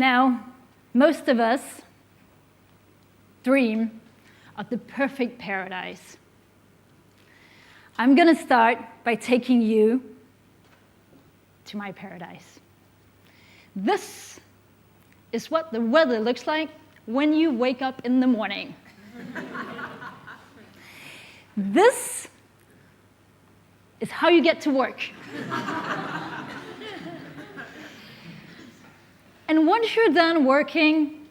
Now, most of us dream of the perfect paradise. I'm going to start by taking you to my paradise. This is what the weather looks like when you wake up in the morning. This is how you get to work. And once you're done working,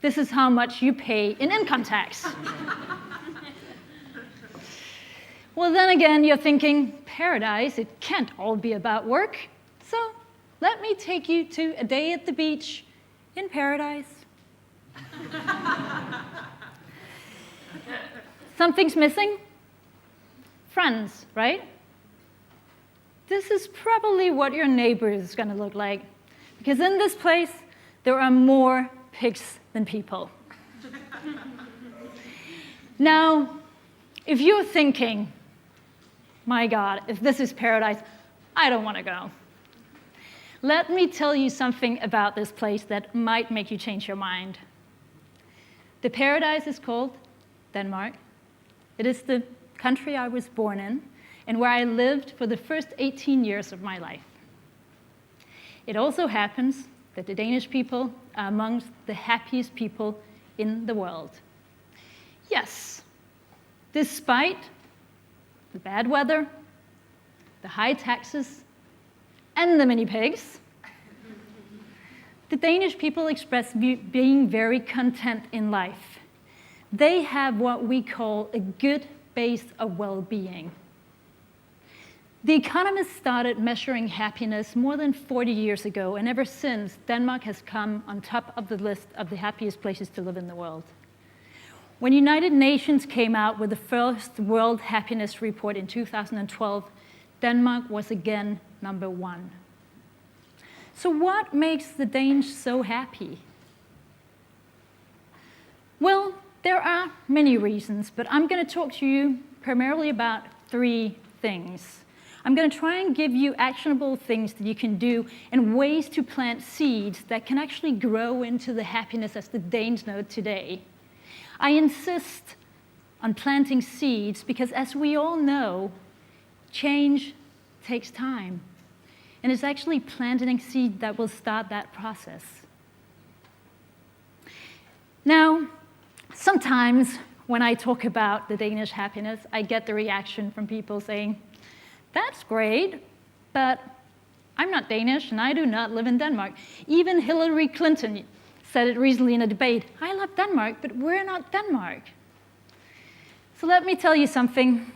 this is how much you pay in income tax. Well, then again, you're thinking, paradise, it can't all be about work. So let me take you to a day at the beach in paradise. Something's missing? Friends, right? This is probably what your neighbor is going to look like. Because in this place, there are more pigs than people. Now, if you're thinking, my God, if this is paradise, I don't want to go. Let me tell you something about this place that might make you change your mind. The paradise is called Denmark. It is the country I was born in and where I lived for the first 18 years of my life. It also happens that the Danish people are amongst the happiest people in the world. Yes, despite the bad weather, the high taxes, and the many pigs, the Danish people express being very content in life. They have what we call a good base of well-being. The Economist started measuring happiness more than 40 years ago, and ever since, Denmark has come on top of the list of the happiest places to live in the world. When United Nations came out with the first World Happiness Report in 2012, Denmark was again number 1. So what makes the Danes so happy? Well, there are many reasons, but I'm going to talk to you primarily about 3 things. I'm going to try and give you actionable things that you can do and ways to plant seeds that can actually grow into the happiness as the Danes know today. I insist on planting seeds because, as we all know, change takes time. And it's actually planting seed that will start that process. Now, sometimes when I talk about the Danish happiness, I get the reaction from people saying, that's great, but I'm not Danish and I do not live in Denmark. Even Hillary Clinton said it recently in a debate, I love Denmark, but we're not Denmark. So let me tell you something.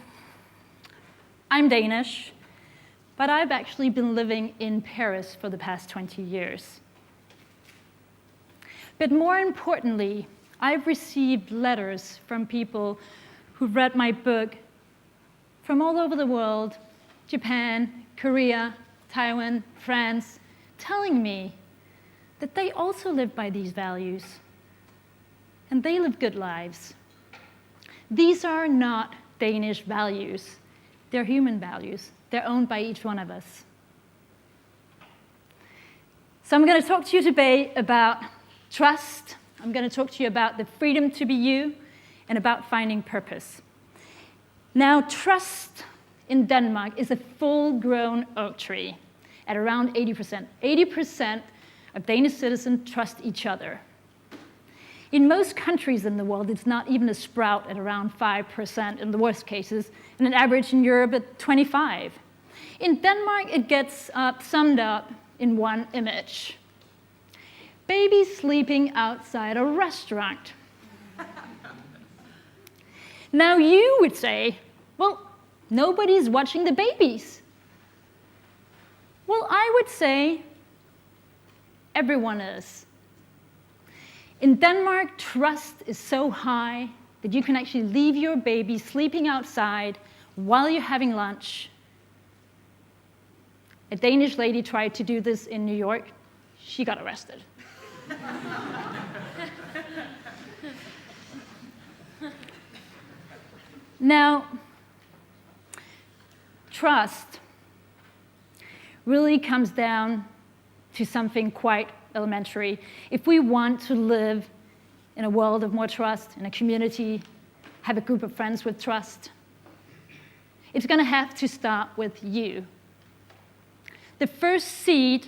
I'm Danish, but I've actually been living in Paris for the past 20 years. But more importantly, I've received letters from people who've read my book from all over the world, Japan, Korea, Taiwan, France, telling me that they also live by these values, and they live good lives. These are not Danish values. They're human values. They're owned by each one of us. So I'm going to talk to you today about trust. I'm going to talk to you about the freedom to be you and about finding purpose. Now, trust in Denmark is a full-grown oak tree at around 80%. 80% of Danish citizens trust each other. In most countries in the world, it's not even a sprout at around 5% in the worst cases, and an average in Europe at 25%. In Denmark, it gets summed up in one image. Babies sleeping outside a restaurant. Now you would say, well, nobody's watching the babies. Well, I would say everyone is. In Denmark, trust is so high that you can actually leave your baby sleeping outside while you're having lunch. A Danish lady tried to do this in New York. She got arrested. Now, trust really comes down to something quite elementary. If we want to live in a world of more trust, in a community, have a group of friends with trust, it's going to have to start with you. The first seed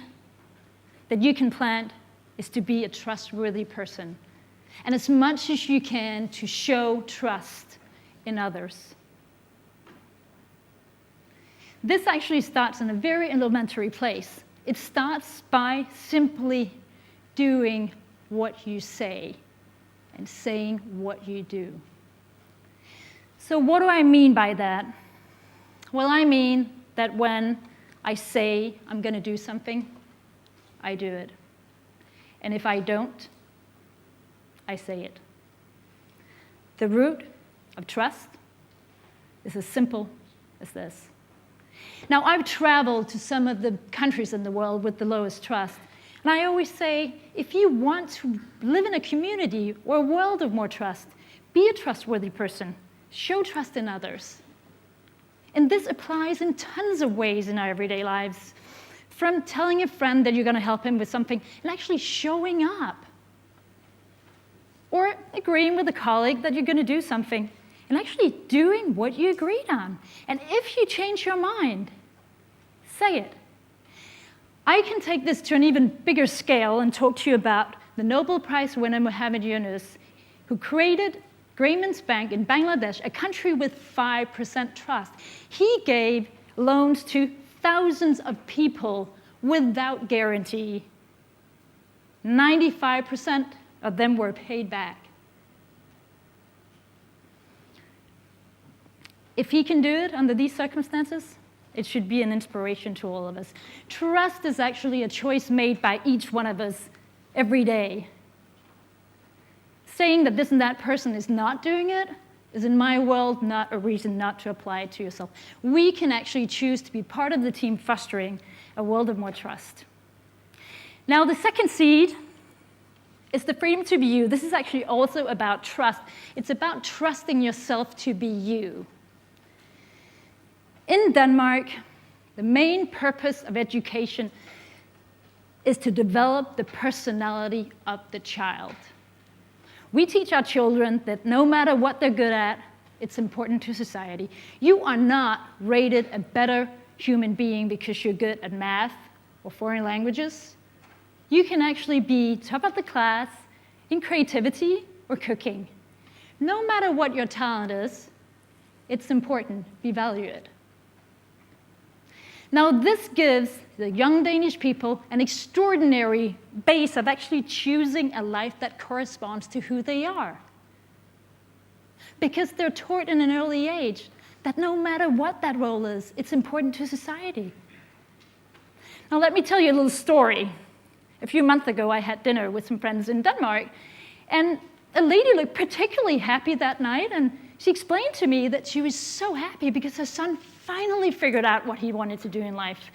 that you can plant is to be a trustworthy person, and as much as you can to show trust in others. This actually starts in a very elementary place. It starts by simply doing what you say and saying what you do. So what do I mean by that? Well, I mean that when I say I'm going to do something, I do it. And if I don't, I say it. The root of trust is as simple as this. Now, I've traveled to some of the countries in the world with the lowest trust, and I always say, if you want to live in a community or a world of more trust, be a trustworthy person. Show trust in others. And this applies in tons of ways in our everyday lives, from telling a friend that you're going to help him with something and actually showing up, or agreeing with a colleague that you're going to do something and actually doing what you agreed on. And if you change your mind, say it. I can take this to an even bigger scale and talk to you about the Nobel Prize winner Muhammad Yunus, who created Grameen's Bank in Bangladesh, a country with 5% trust. He gave loans to thousands of people without guarantee. 95% of them were paid back. If he can do it under these circumstances, it should be an inspiration to all of us. Trust is actually a choice made by each one of us every day. Saying that this and that person is not doing it is, in my world, not a reason not to apply it to yourself. We can actually choose to be part of the team fostering a world of more trust. Now, the second seed is the freedom to be you. This is actually also about trust. It's about trusting yourself to be you. In Denmark, the main purpose of education is to develop the personality of the child. We teach our children that no matter what they're good at, it's important to society. You are not rated a better human being because you're good at math or foreign languages. You can actually be top of the class in creativity or cooking. No matter what your talent is, it's important. Be valued. Now, this gives the young Danish people an extraordinary base of actually choosing a life that corresponds to who they are. Because they're taught in an early age that no matter what that role is, it's important to society. Now, let me tell you a little story. A few months ago, I had dinner with some friends in Denmark, and a lady looked particularly happy that night, and she explained to me that she was so happy because her son finally figured out what he wanted to do in life.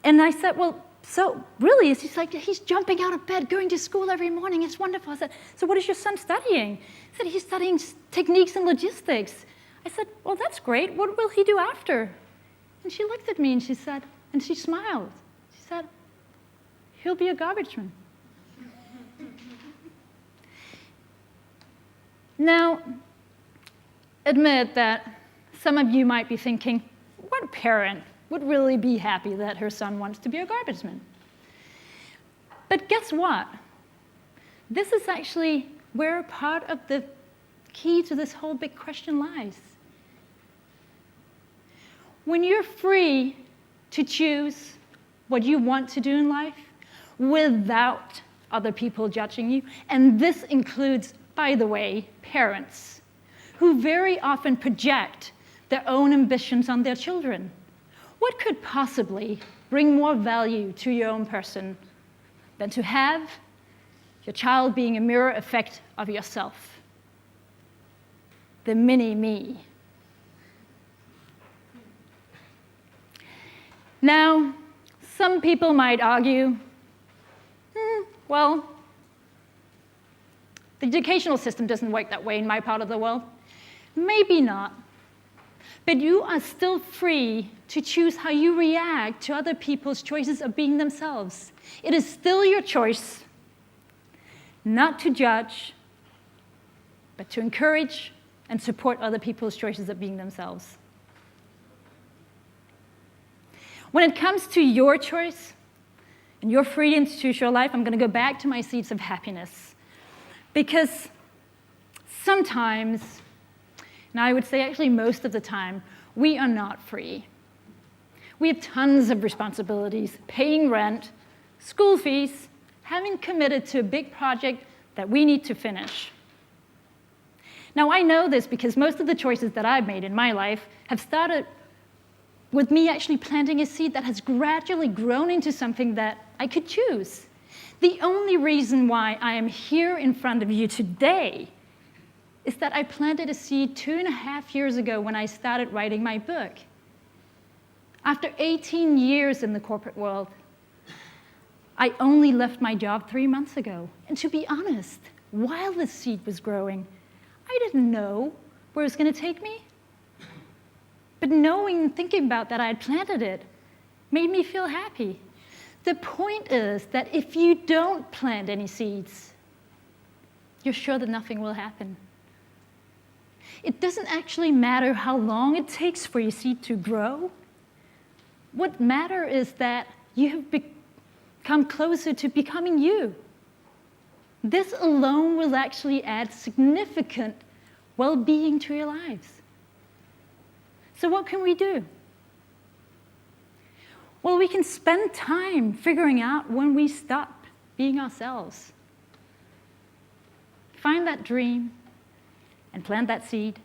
And I said, well, so really? She's like, he's jumping out of bed, going to school every morning. It's wonderful. I said, so what is your son studying? He said, he's studying techniques and logistics. I said, well, that's great. What will he do after? And she looked at me and she said, and she smiled. She said, he'll be a garbage man. Now, admit that some of you might be thinking, what parent would really be happy that her son wants to be a garbage man? But guess what? This is actually where part of the key to this whole big question lies. When you're free to choose what you want to do in life without other people judging you, and this includes, by the way, parents, who very often project their own ambitions on their children. What could possibly bring more value to your own person than to have your child being a mirror effect of yourself? The mini-me. Now, some people might argue, well, the educational system doesn't work that way in my part of the world. Maybe not. But you are still free to choose how you react to other people's choices of being themselves. It is still your choice not to judge, but to encourage and support other people's choices of being themselves. When it comes to your choice and your freedom to choose your life, I'm going to go back to my seeds of happiness. Because sometimes, and I would say actually most of the time, we are not free. We have tons of responsibilities, paying rent, school fees, having committed to a big project that we need to finish. Now, I know this because most of the choices that I've made in my life have started with me actually planting a seed that has gradually grown into something that I could choose. The only reason why I am here in front of you today is that I planted a seed 2.5 years ago when I started writing my book. After 18 years in the corporate world, I only left my job 3 months ago. And to be honest, while the seed was growing, I didn't know where it was going to take me. But knowing and thinking about that I had planted it made me feel happy. The point is that if you don't plant any seeds, you're sure that nothing will happen. It doesn't actually matter how long it takes for your seed to grow. What matters is that you have become closer to becoming you. This alone will actually add significant well-being to your lives. So what can we do? Well, we can spend time figuring out when we stop being ourselves. Find that dream and plant that seed.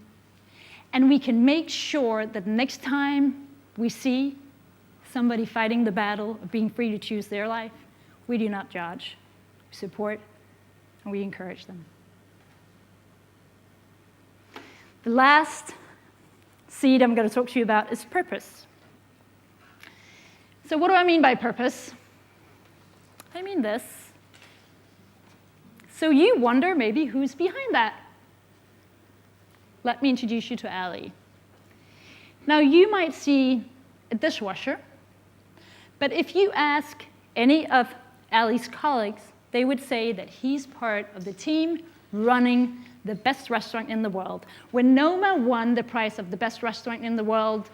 And we can make sure that next time we see somebody fighting the battle of being free to choose their life, we do not judge, we support, and we encourage them. The last seed I'm going to talk to you about is purpose. So what do I mean by purpose? I mean this. So you wonder maybe who's behind that. Let me introduce you to Ali. Now you might see a dishwasher, but if you ask any of Ali's colleagues, they would say that he's part of the team running the best restaurant in the world. When Noma won the prize of the best restaurant in the world,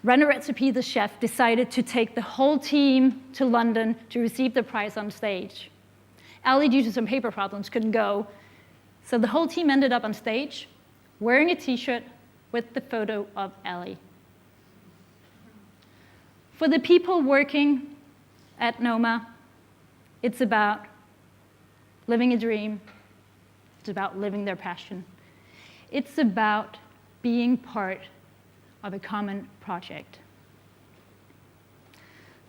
René Redzepi, the chef, decided to take the whole team to London to receive the prize on stage. Ali, due to some paper problems, couldn't go, so the whole team ended up on stage wearing a t-shirt with the photo of Ali. For the people working at Noma, it's about living a dream. It's about living their passion. It's about being part of a common project.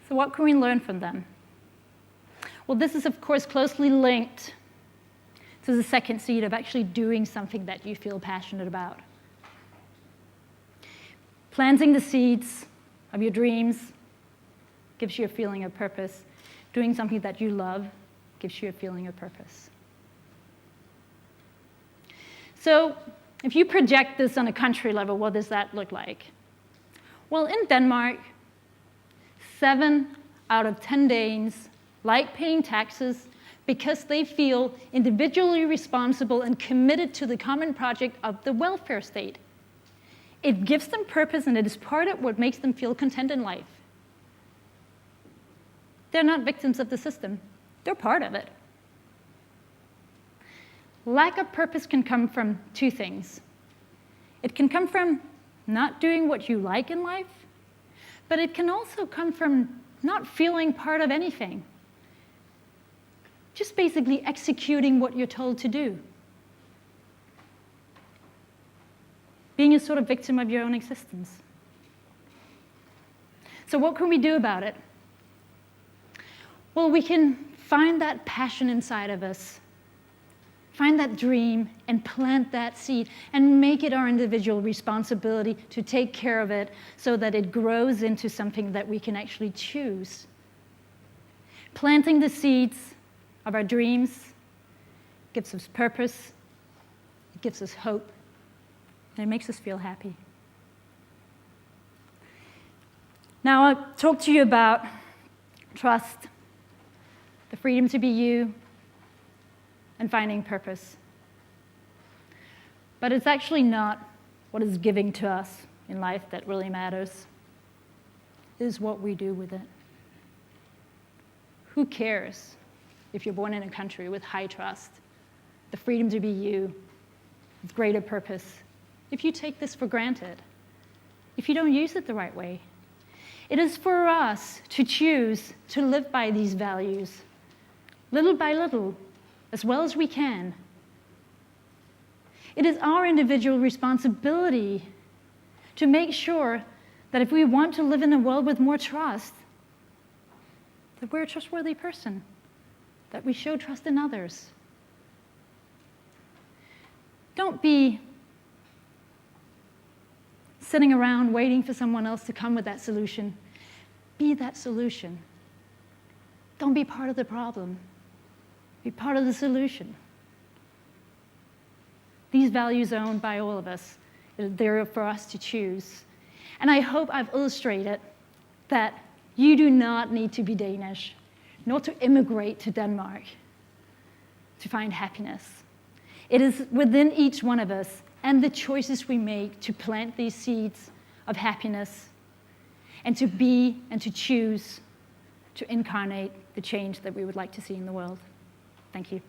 So what can we learn from them? Well, this is, of course, closely linked to the second seed of actually doing something that you feel passionate about. Planting the seeds of your dreams gives you a feeling of purpose. Doing something that you love gives you a feeling of purpose. So if you project this on a country level, what does that look like? Well, in Denmark, 7 out of 10 Danes like paying taxes because they feel individually responsible and committed to the common project of the welfare state. It gives them purpose, and it is part of what makes them feel content in life. They're not victims of the system. They're part of it. Lack of purpose can come from 2 things. It can come from not doing what you like in life, but it can also come from not feeling part of anything. Just basically executing what you're told to do. Being a sort of victim of your own existence. So what can we do about it? Well, we can find that passion inside of us, find that dream, and plant that seed, and make it our individual responsibility to take care of it so that it grows into something that we can actually choose. Planting the seeds of our dreams gives us purpose, it gives us hope, and it makes us feel happy. Now, I'll talk to you about trust, the freedom to be you, and finding purpose. But it's actually not what is giving to us in life that really matters. It is what we do with it. Who cares if you're born in a country with high trust, the freedom to be you, with greater purpose, if you take this for granted, if you don't use it the right way? It is for us to choose to live by these values, little by little, as well as we can. It is our individual responsibility to make sure that if we want to live in a world with more trust, that we're a trustworthy person, that we show trust in others. Don't be sitting around waiting for someone else to come with that solution. Be that solution. Don't be part of the problem. Be part of the solution. These values are owned by all of us. They're for us to choose. And I hope I've illustrated that you do not need to be Danish, nor to immigrate to Denmark to find happiness. It is within each one of us and the choices we make to plant these seeds of happiness and to be and to choose to incarnate the change that we would like to see in the world. Thank you.